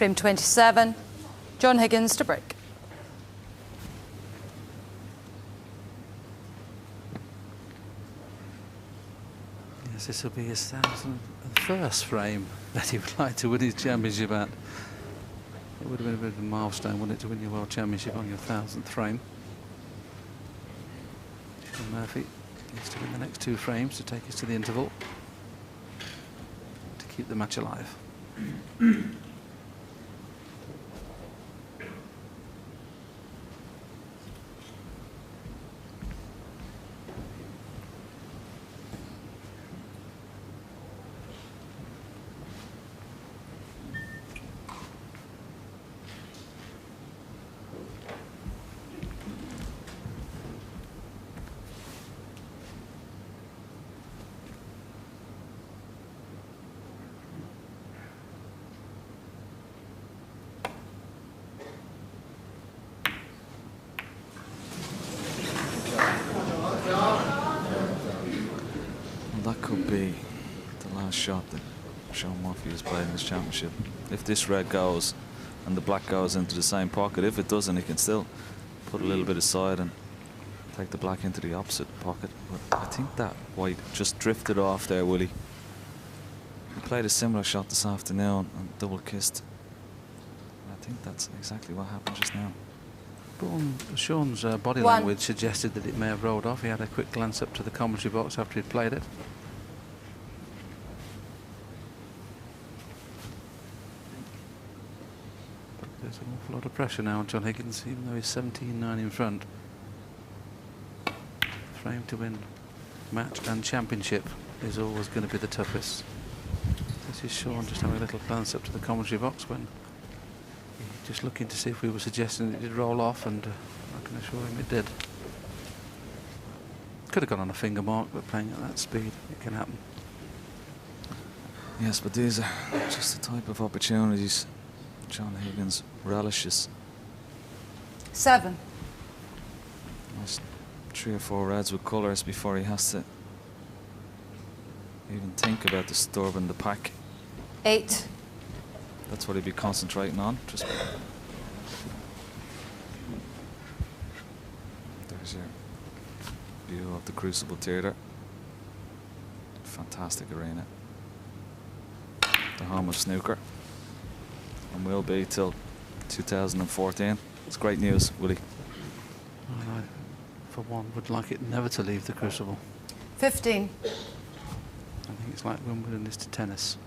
Frame 27, John Higgins to break. Yes, this will be his 1,001st frame that he would like to win his championship at. It would have been a bit of a milestone, wouldn't it, to win your World Championship on your 1,000th frame. Shaun Murphy needs to win the next 2 frames to take us to the interval to keep the match alive. That could be the last shot that Shaun Murphy has played in this championship. If this red goes and the black goes into the same pocket, if it doesn't, he can still put a little bit aside and take the black into the opposite pocket. But I think that white just drifted off there, Willie. He played a similar shot this afternoon and double kissed. I think that's exactly what happened just now. Shaun's body language suggested that it may have rolled off. He had a quick glance up to the commentary box after he'd played it. But there's an awful lot of pressure now on John Higgins, even though he's 17-9 in front. Frame to win match and championship is always going to be the toughest. This is Shaun just having a little glance up to the commentary box when just looking to see if we were suggesting it did roll off, and I can assure him it did. Could have gone on a finger mark, but playing at that speed, it can happen. Yes, but these are just the type of opportunities John Higgins relishes. 7. Nice 3 or 4 reds with colours before he has to even think about disturbing the pack. 8. That's what he'd be concentrating on. Just there's your view of the Crucible Theatre. Fantastic arena. The home of snooker, and will be till 2014. It's great news, Willie. Well, I, for one, would like it never to leave the Crucible. 15. I think it's like Wimbledon is to tennis.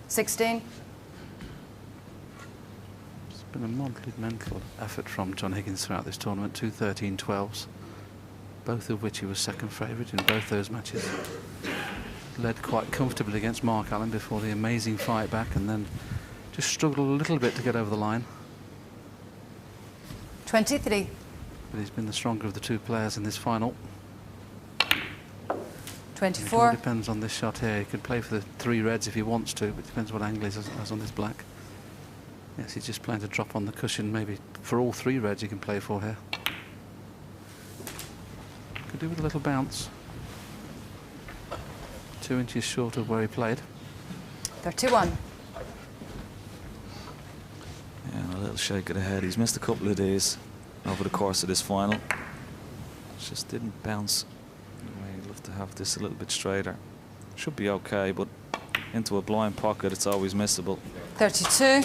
16. It's been a moderately mental effort from John Higgins throughout this tournament. 2 13-12s, both of which he was second favourite in both those matches. Led quite comfortably against Mark Allen before the amazing fight back, and then just struggled a little bit to get over the line. 23. But he's been the stronger of the 2 players in this final. 24. It all depends on this shot here. He could play for the 3 reds if he wants to, but it depends what angle he has on this black. Yes, he's just playing to drop on the cushion. Maybe for all 3 reds he can play for here. Could do with a little bounce. 2 inches short of where he played. 31. Yeah, a little shake of the head. He's missed a couple of days over the course of this final. Just didn't bounce. You'd love to have this a little bit straighter. Should be okay, but into a blind pocket, it's always missable. 32. Yeah,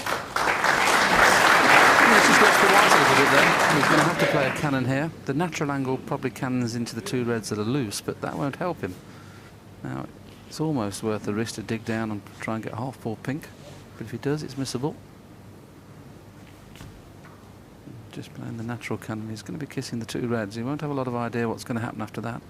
just left the white a little bit there. He's going to have to play a cannon here. The natural angle probably cannons into the 2 reds that are loose, but that won't help him. Now, it's almost worth the risk to dig down and try and get half-ball pink. But if he does, it's missable. Just playing the natural cannon. He's going to be kissing the 2 reds. He won't have a lot of idea what's going to happen after that.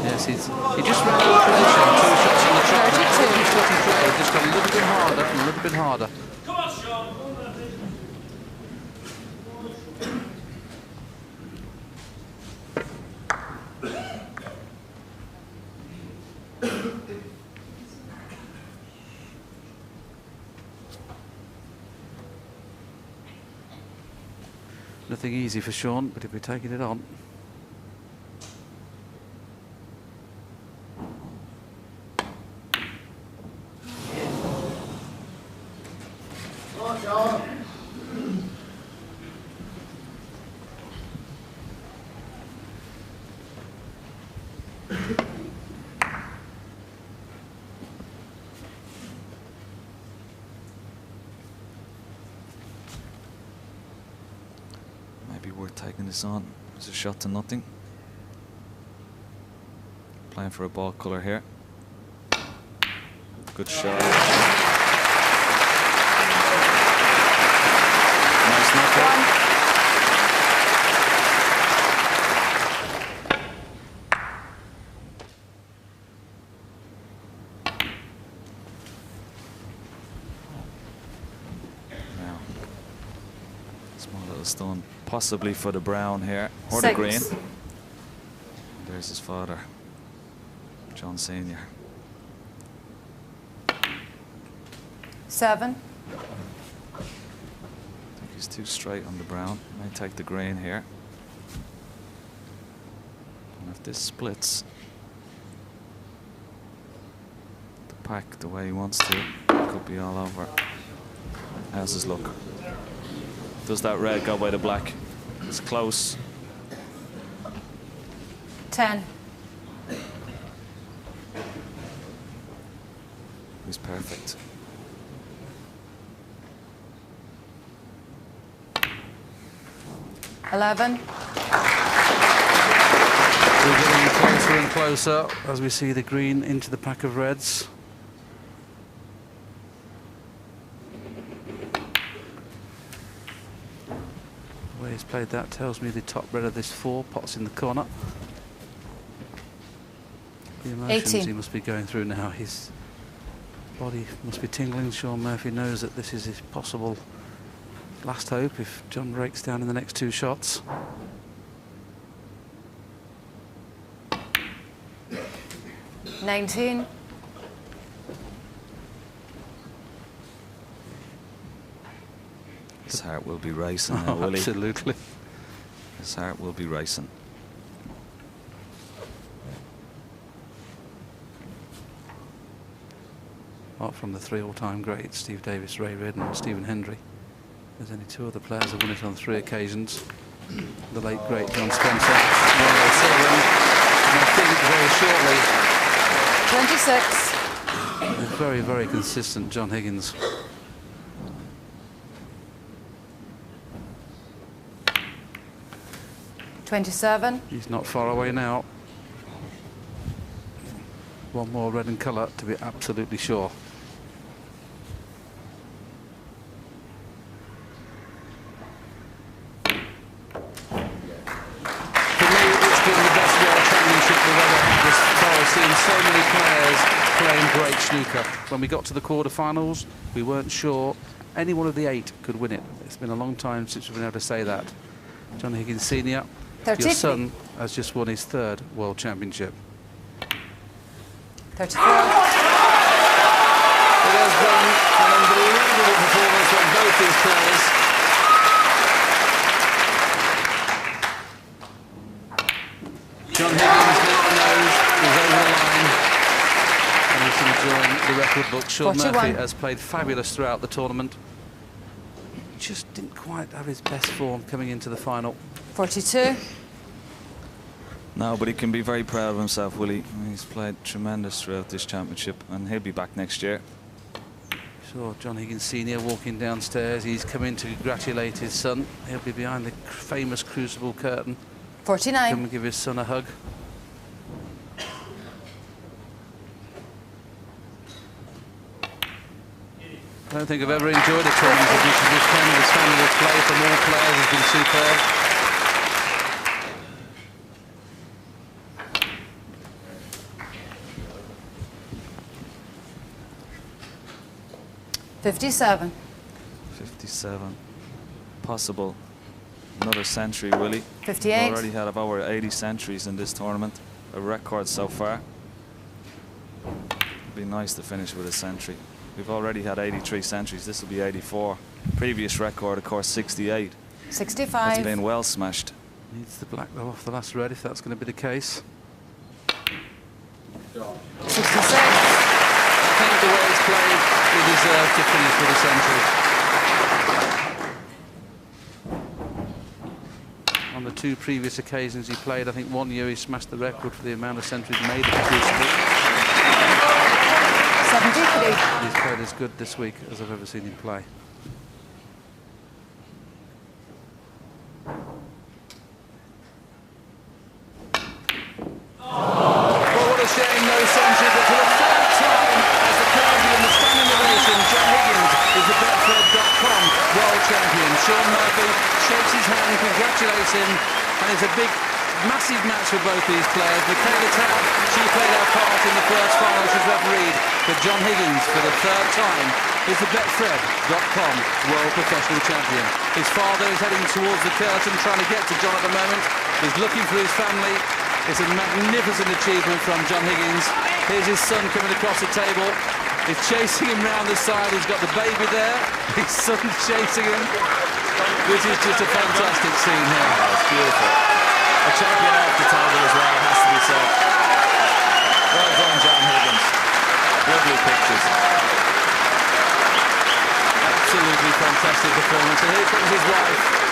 Yes, he just ran out of position. 2 shots on the trot. 32. Just got a little bit harder and a little bit harder. Come on, Shaun. Nothing easy for Shaun, but he'll be taking it on. Maybe worth taking this on. It's a shot to nothing. Playing for a ball colour here. Good shot. Nice knockout. Now, small little stone, possibly for the brown here or the 6. green. There's his father, John Senior. 7. I think he's too straight on the brown. May take the green here. And if this splits the pack the way he wants to, it could be all over. How's his look? Does that red go by the black? It's close. 10. He's perfect. $11. We're getting closer and closer as we see the green into the pack of reds. The way he's played that tells me the top red of this 4 pots in the corner. The emotions 18. he must be going through now. His body must be tingling. Shaun Murphy knows that this is his possible last hope if John breaks down in the next 2 shots. $19. His heart will be racing now, will he? Absolutely. His heart will be racing. Apart from the 3 all-time greats, Steve Davis, Ray Redden and Stephen Hendry, there's only 2 other players who have won it on 3 occasions. The late great John Spencer, Ronald Sullivan, and I think very shortly 26. the very, very consistent John Higgins. $27. He's not far away now. One more red and colour to be absolutely sure. So many players playing great snooker. When we got to the quarterfinals, we weren't sure any one of the 8 could win it. It's been a long time since we've been able to say that. John Higgins Senior, your son has just won his 3rd World Championship. 34. It has been an unbelievable performance from both these players. John Higgins now knows he's over the line and he's enjoying the record book. Shaun 41. Murphy has played fabulous throughout the tournament. Just didn't quite have his best form coming into the final. 42. No, but he can be very proud of himself, will he? He's played tremendous throughout this championship and he'll be back next year. Saw John Higgins Senior walking downstairs. He's come in to congratulate his son. He'll be behind the famous Crucible curtain. 49. Come and give his son a hug. I don't think I've ever enjoyed a tournament as much as this kind of standard of play from all players has been superb. $57. 57. Possible. Another century, will he? 58. We've already had over 80 centuries in this tournament. A record so far. It'd be nice to finish with a century. We've already had 83 centuries. This will be 84. Previous record, of course, 68. Has 65. been well smashed. Needs the black though off the last red if that's going to be the case. 66. I think the way it's played, he deserved to finish with a century. On the 2 previous occasions he played, I think 1 year he smashed the record for the amount of centuries made at the Crucible. 73. He's played as good this week as I've ever seen him play. Well, what a shame, no century, but for the 3rd time as the crowd in the standing ovation, John Higgins is the Betfred.com world champion. Shaun Murphy shakes his hand, congratulates him, and it's a big, massive match for both these players. Michaela Taub, she played her part in the first final, she's refereed, but John Higgins, for the 3rd time, is the Betfred.com world professional champion. His father is heading towards the curtain, trying to get to John at the moment. He's looking for his family. It's a magnificent achievement from John Higgins. Here's his son coming across the table. He's chasing him round the side. He's got the baby there. His son's chasing him. This is just a fantastic scene here. Oh, it's beautiful. A champion off the table as well, has to be said. Well done, John Higgins. Lovely pictures. Absolutely fantastic performance. And here comes his wife.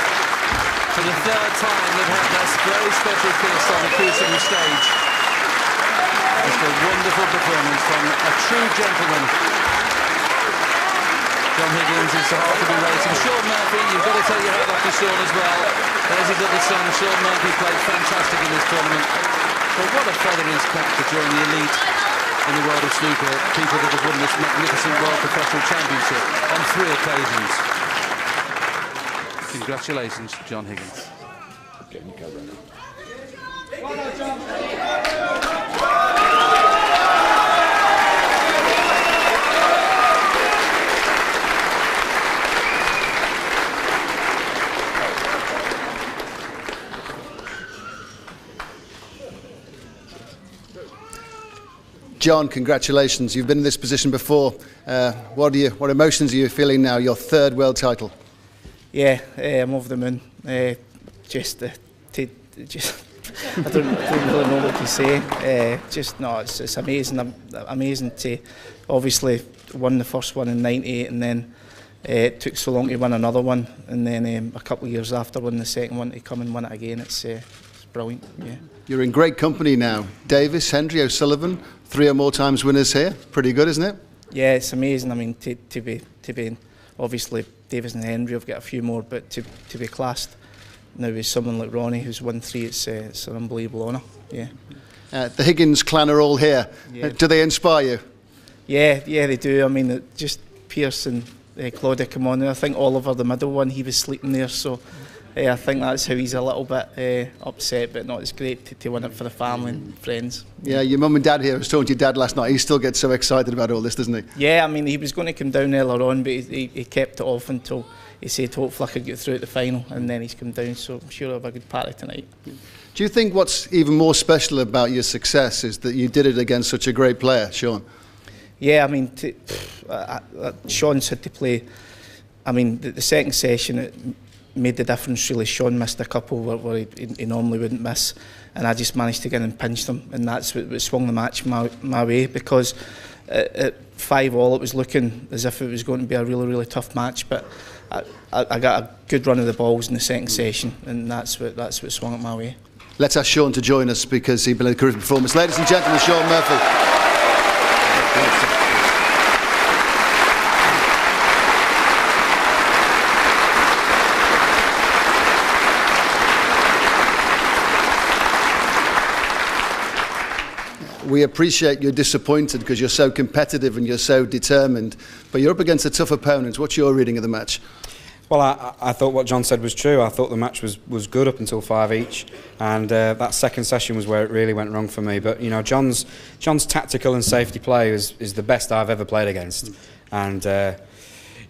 For the 3rd time they've had their very special kiss on the Crucible stage. It's a wonderful performance from a true gentleman. John Higgins is the heart of the race. And Shaun Murphy, you've got to take your hat off to Shaun as well. There's his little son. Shaun Murphy played fantastic in this tournament. But what a feather in his cap to join the elite in the world of snooker. People that have won this magnificent World Professional Championship on 3 occasions. Congratulations, John Higgins. John, congratulations. You've been in this position before. What emotions are you feeling now? Your 3rd world title. Yeah, I'm over the moon. I don't really know what to say. It's amazing. Amazing to obviously won the first one in '98, and then it took so long to win another one, and then a couple of years after won the second one to come and win it again. It's brilliant. Yeah. You're in great company now. Davis, Hendry, O'Sullivan, 3 or more times winners here. Pretty good, isn't it? Yeah, it's amazing. I mean, to be obviously Davis and Hendry have got a few more, but to be classed now with someone like Ronnie who's won 3, it's an unbelievable honour. Yeah. The Higgins clan are all here. Yeah. Do they inspire you? Yeah, they do. I mean, just Pierce and Claudia come on there. I think Oliver, the middle one, he was sleeping there, so I think that's how he's a little bit upset, but no, it's great to win it for the family and friends. Yeah, your mum and dad here. I was talking to your dad last night. He still gets so excited about all this, doesn't he? Yeah, I mean, he was going to come down earlier on, but he kept it off until he said hopefully I could get through at the final, and then he's come down, so I'm sure I'll have a good party tonight. Do you think what's even more special about your success is that you did it against such a great player, Shaun? Yeah, I mean, Shaun's had to play. I mean, the second session, it made the difference really. Shaun missed a couple where he normally wouldn't miss, and I just managed to get in and pinch them, and that's what swung the match my way, because at 5-all it was looking as if it was going to be a really, really tough match, but I got a good run of the balls in the second session, and that's what swung it my way. Let's ask Shaun to join us because he's been a terrific performance. Ladies and gentlemen, Shaun Murphy. We appreciate you're disappointed because you're so competitive and you're so determined, but you're up against a tough opponent. What's your reading of the match? Well, I thought what John said was true. I thought the match was good up until 5 each, and that second session was where it really went wrong for me. But you know, John's tactical and safety play is the best I've ever played against, and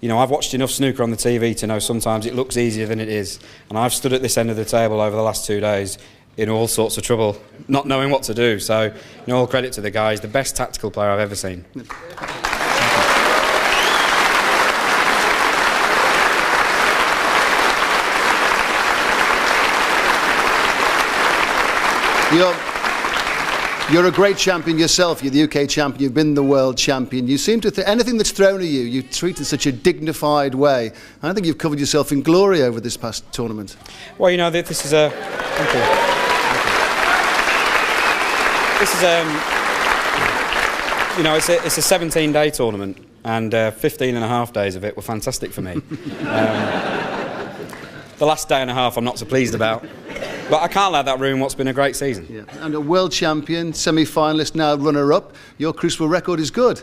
you know, I've watched enough snooker on the TV to know sometimes it looks easier than it is, and I've stood at this end of the table over the last 2 days in all sorts of trouble, not knowing what to do. So, you know, all credit to the guy. He's the best tactical player I've ever seen. You're a great champion yourself. You're the UK champion. You've been the world champion. You seem to anything that's thrown at you, you treat in such a dignified way. And I think you've covered yourself in glory over this past tournament. Well, you know, this is a... Thank you. This is you know, it's a 17-day tournament, and 15 and a half days of it were fantastic for me. The last day and a half I'm not so pleased about. But I can't let that ruin what's been a great season. Yeah. And a world champion, semi-finalist, now runner-up. Your Crucible record is good.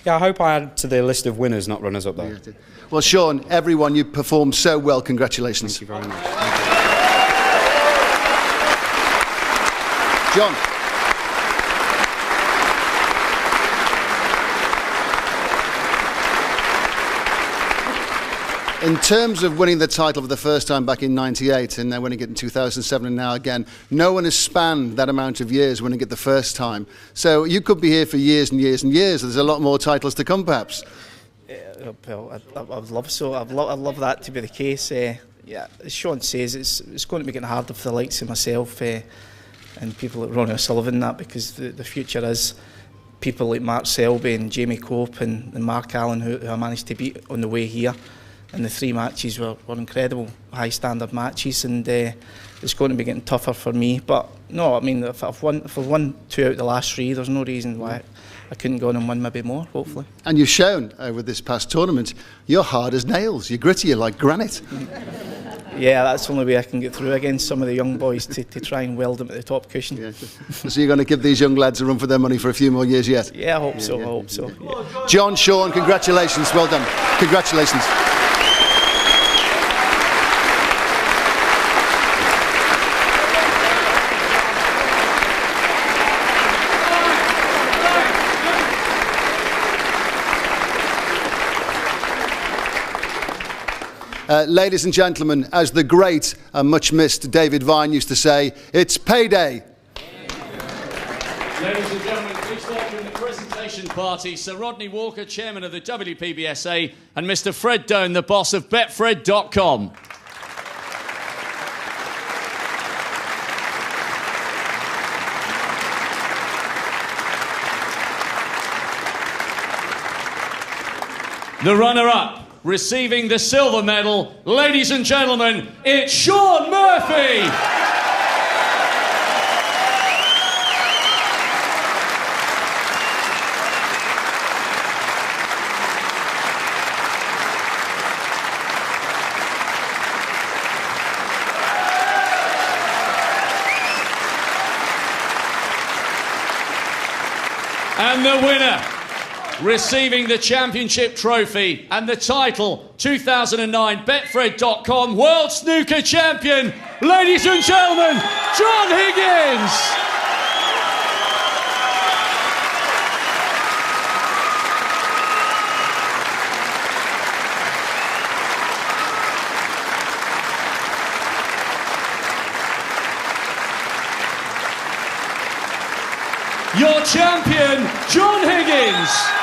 Yeah, I hope I add to the list of winners, not runners-up, though. Yeah. Well, Shaun, everyone, you performed so well. Congratulations. Thank you very much. John. In terms of winning the title for the first time back in '98 and then winning it in 2007 and now again, no one has spanned that amount of years winning it the first time. So you could be here for years and years and years. There's a lot more titles to come, perhaps. Well, I'd love so. I'd love that to be the case. Yeah, as Shaun says, it's going to be getting harder for the likes of myself and people like Ronnie O'Sullivan and that, because the future is people like Mark Selby and Jamie Cope and Mark Allen who I managed to beat on the way here. And the 3 matches were incredible, high standard matches, and it's going to be getting tougher for me. But no, I mean, if I've won 2 out of the last 3, there's no reason why I couldn't go on and win maybe more, hopefully. And you've shown with this past tournament, you're hard as nails, you're gritty, you're like granite. Yeah, that's the only way I can get through against some of the young boys to try and weld them at the top cushion. Yeah. So you're going to give these young lads a run for their money for a few more years yet? Yeah, I hope so, I hope so. Yeah. John, Shaun, congratulations, well done. Congratulations. Ladies and gentlemen, as the great and much missed David Vine used to say, it's payday. Ladies and gentlemen, please welcome the presentation party, Sir Rodney Walker, Chairman of the WPBSA, and Mr. Fred Doan, the boss of betfred.com. The runner-up, receiving the silver medal, ladies and gentlemen, it's Shaun Murphy! And the winner, receiving the championship trophy and the title 2009 betfred.com World Snooker Champion, ladies and gentlemen, John Higgins! Your champion, John Higgins!